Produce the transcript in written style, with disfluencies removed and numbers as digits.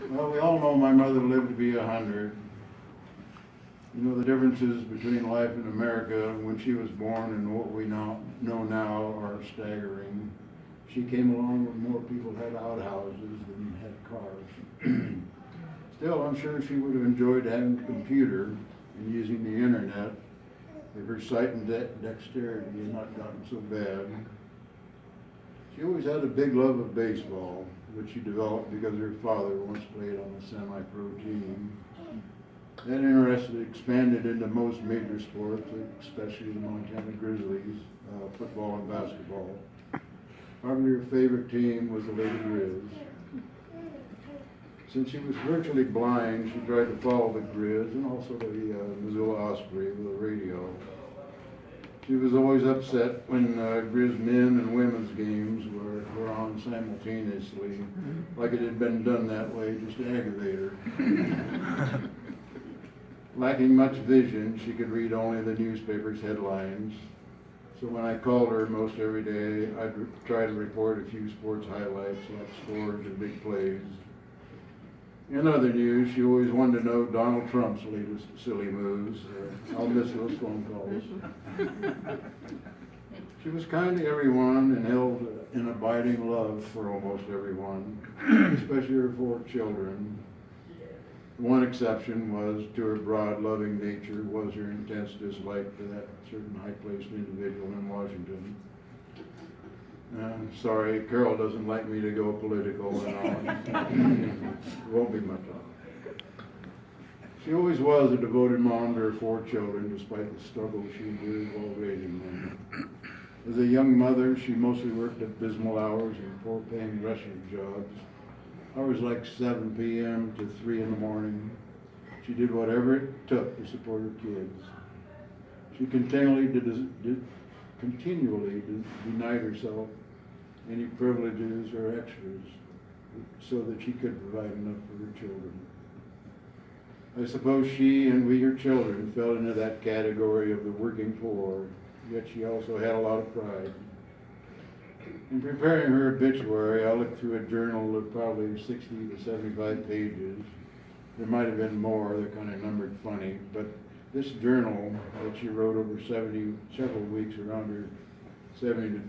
Well, we all know my mother lived to be 100. You know, the differences between life in America when she was born and what we know now are staggering. She came along when more people had outhouses than had cars. Still, I'm sure she would have enjoyed having a computer and using the internet if her sight and dexterity had not gotten so bad. She always had a big love of baseball, which she developed because her father once played on a semi-pro team. That interest expanded into most major sports, especially the Montana Grizzlies, football and basketball. Probably her favorite team was the Lady Grizz. Since she was virtually blind, she tried to follow the Grizz and also the Missoula Osprey with a radio. She was always upset when Grizz men and women's games were on simultaneously, like it had been done that way just to aggravate her. Lacking much vision, she could read only the newspaper's headlines. So when I called her most every day, I'd try to report a few sports highlights like scores or big plays. In other news, she always wanted to know Donald Trump's latest silly moves. I'll miss those phone calls. She was kind to everyone and held an abiding love for almost everyone, especially her 4 children. One exception was to her broad, loving nature was her intense dislike for that certain high-placed individual in Washington. Sorry, Carol doesn't like me to go political and all. Won't be much of it. She always was a devoted mom to her 4 children, despite the struggle she endured while raising them. As a young mother, she mostly worked abysmal hours and poor-paying restaurant jobs. Hours like 7 p.m. to 3 in the morning. She did whatever it took to support her kids. She continually denied herself any privileges or extras so that she could provide enough for her children. I suppose she and we, her children, fell into that category of the working poor, yet she also had a lot of pride. In preparing her obituary, I looked through a journal of probably 60 to 75 pages. There might have been more, they're kind of numbered funny, but this journal that she wrote over several weeks around her 70th